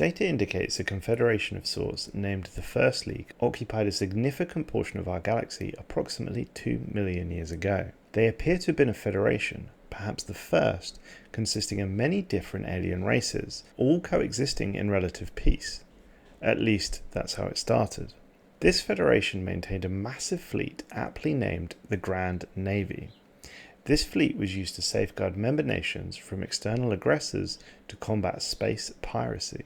Data indicates a confederation of sorts named the First League occupied a significant portion of our galaxy approximately 2 million years ago. They appear to have been a federation, perhaps the first, consisting of many different alien races, all coexisting in relative peace. At least, that's how it started. This federation maintained a massive fleet aptly named the Grand Navy. This fleet was used to safeguard member nations from external aggressors to combat space piracy.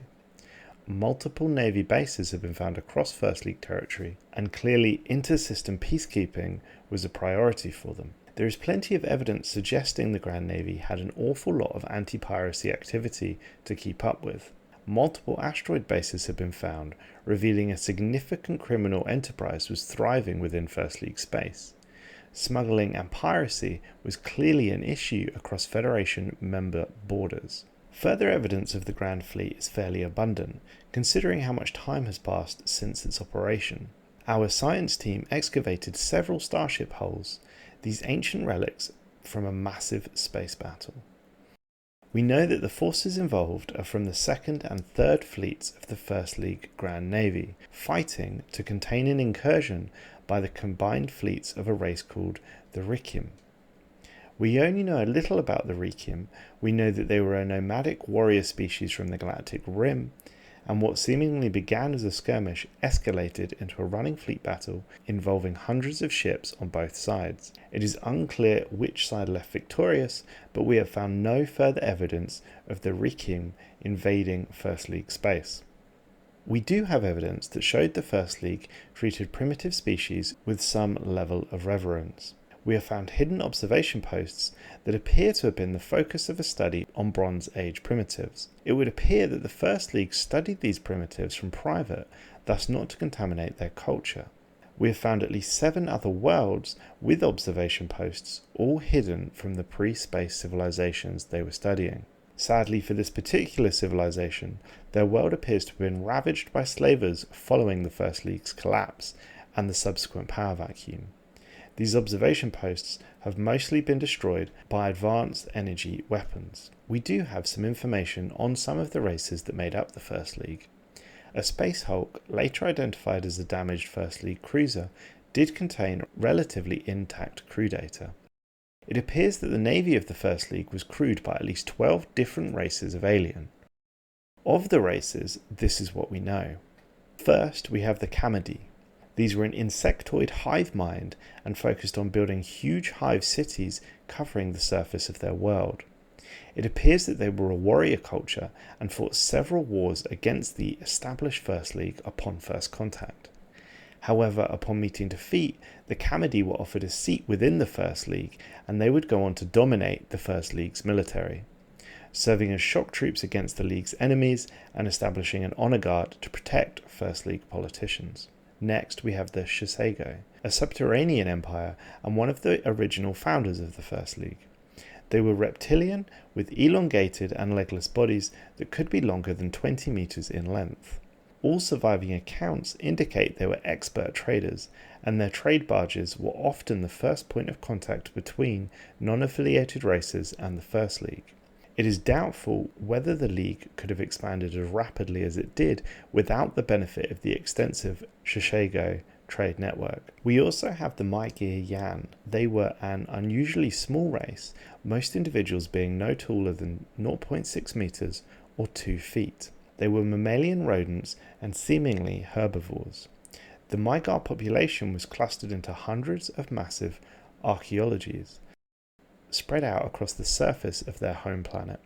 Multiple Navy bases have been found across First League territory, and clearly inter-system peacekeeping was a priority for them. There is plenty of evidence suggesting the Grand Navy had an awful lot of anti-piracy activity to keep up with. Multiple asteroid bases have been found, revealing a significant criminal enterprise was thriving within First League space. Smuggling and piracy was clearly an issue across Federation member borders. Further evidence of the Grand Fleet is fairly abundant, considering how much time has passed since its operation. Our science team excavated several starship hulls, these ancient relics from a massive space battle. We know that the forces involved are from the Second and Third Fleets of the First League Grand Navy, fighting to contain an incursion by the combined fleets of a race called the Rekim. We only know a little about the Rekim. We know that they were a nomadic warrior species from the galactic rim, and what seemingly began as a skirmish escalated into a running fleet battle involving hundreds of ships on both sides. It is unclear which side left victorious, but we have found no further evidence of the Rekim invading First League space. We do have evidence that showed the First League treated primitive species with some level of reverence. We have found hidden observation posts that appear to have been the focus of a study on Bronze Age primitives. It would appear that the First League studied these primitives from private, thus not to contaminate their culture. We have found at least 7 other worlds with observation posts, all hidden from the pre-space civilizations they were studying. Sadly for this particular civilization, their world appears to have been ravaged by slavers following the First League's collapse and the subsequent power vacuum. These observation posts have mostly been destroyed by advanced energy weapons. We do have some information on some of the races that made up the First League. A Space Hulk, later identified as a damaged First League cruiser, did contain relatively intact crew data. It appears that the navy of the First League was crewed by at least 12 different races of alien. Of the races, this is what we know. First, we have the Kamadi. These were an insectoid hive mind and focused on building huge hive cities covering the surface of their world. It appears that they were a warrior culture and fought several wars against the established First League upon first contact. However, upon meeting defeat, the Kamadi were offered a seat within the First League, and they would go on to dominate the First League's military, serving as shock troops against the League's enemies and establishing an honor guard to protect First League politicians. Next, we have the Shiseigo, a subterranean empire and one of the original founders of the First League. They were reptilian with elongated and legless bodies that could be longer than 20 meters in length. All surviving accounts indicate they were expert traders, and their trade barges were often the first point of contact between non-affiliated races and the First League. It is doubtful whether the League could have expanded as rapidly as it did without the benefit of the extensive Shiseigo trade network. We also have the Maigir Yan. They were an unusually small race, most individuals being no taller than 0.6 meters or 2 feet. They were mammalian rodents and seemingly herbivores. The Maigir population was clustered into hundreds of massive archaeologies, spread out across the surface of their home planet.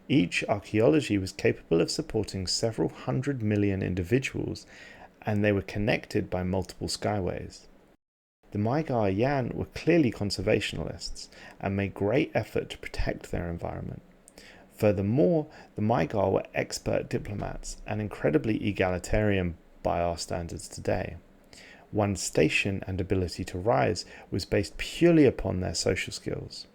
Each archaeology was capable of supporting several 100 million individuals, and they were connected by multiple skyways. The Maigir Yan were clearly conservationists and made great effort to protect their environment. Furthermore, the Maigir were expert diplomats and incredibly egalitarian by our standards today. One's station and ability to rise was based purely upon their social skills.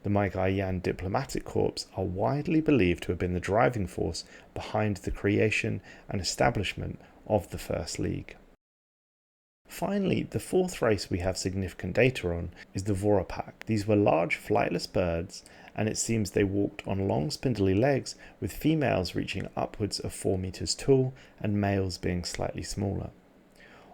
The Maigir Yan diplomatic corps are widely believed to have been the driving force behind the creation and establishment of the First League. Finally, the fourth race we have significant data on is the Vorapak. These were large flightless birds and it seems they walked on long spindly legs, with females reaching upwards of 4 meters tall and males being slightly smaller.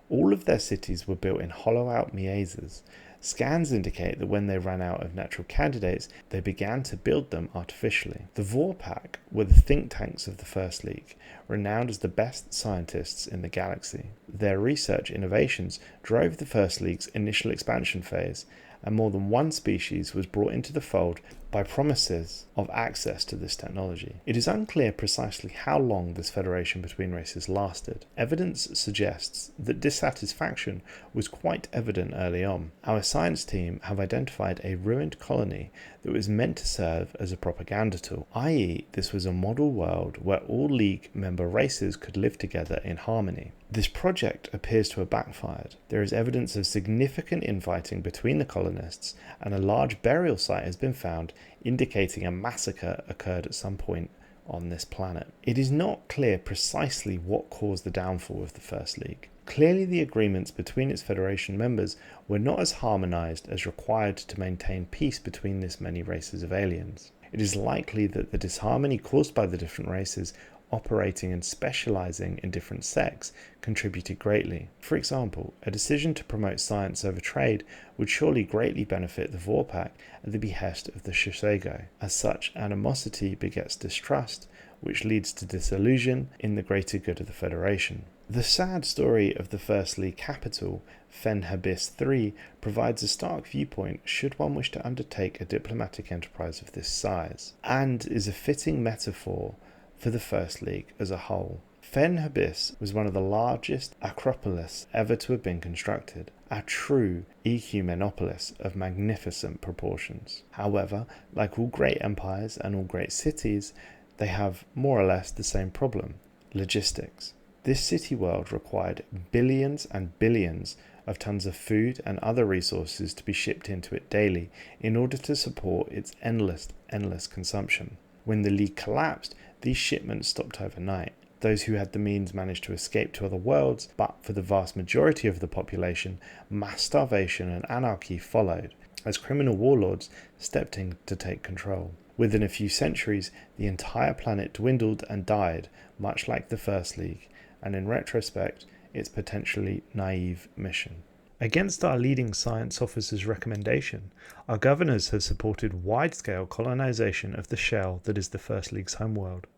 All of their cities were built in hollowed-out measures. Scans indicate that when they ran out of natural candidates, they began to build them artificially. The Vorpak were the think tanks of the First League, renowned as the best scientists in the galaxy. Their research innovations drove the First League's initial expansion phase, and more than one species was brought into the fold by promises of access to this technology. It is unclear precisely how long this federation between races lasted. Evidence suggests that dissatisfaction was quite evident early on. Our science team have identified a ruined colony that was meant to serve as a propaganda tool, i.e. this was a model world where all League member races could live together in harmony. This project appears to have backfired. There is evidence of significant infighting between the colonists, and a large burial site has been found indicating a massacre occurred at some point on this planet. It is not clear precisely what caused the downfall of the First League. Clearly, the agreements between its Federation members were not as harmonized as required to maintain peace between this many races of aliens. It is likely that the disharmony caused by the different races operating and specializing in different sects contributed greatly. For example, a decision to promote science over trade would surely greatly benefit the Vorpak at the behest of the Shiseigo. As such, animosity begets distrust, which leads to disillusion in the greater good of the Federation. The sad story of the First League capital, Fenhabis III, provides a stark viewpoint should one wish to undertake a diplomatic enterprise of this size, and is a fitting metaphor for the First League as a whole. Fenhabis was one of the largest acropolis ever to have been constructed, a true ecumenopolis of magnificent proportions. However, like all great empires and all great cities, they have more or less the same problem: logistics. This city world required billions and billions of tons of food and other resources to be shipped into it daily in order to support its endless consumption. When the League collapsed, these shipments stopped overnight. Those who had the means managed to escape to other worlds, but for the vast majority of the population, mass starvation and anarchy followed, as criminal warlords stepped in to take control. Within a few centuries, the entire planet dwindled and died, much like the First League, and in retrospect, its potentially naive mission. Against our leading science officers' recommendation, our governors have supported wide-scale colonization of the shell that is the First League's homeworld.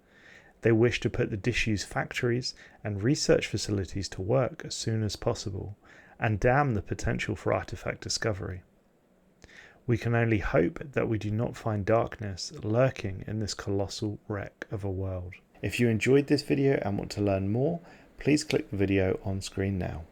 They wish to put the disused factories and research facilities to work as soon as possible, and dam the potential for artifact discovery. We can only hope that we do not find darkness lurking in this colossal wreck of a world. If you enjoyed this video and want to learn more, please click the video on screen now.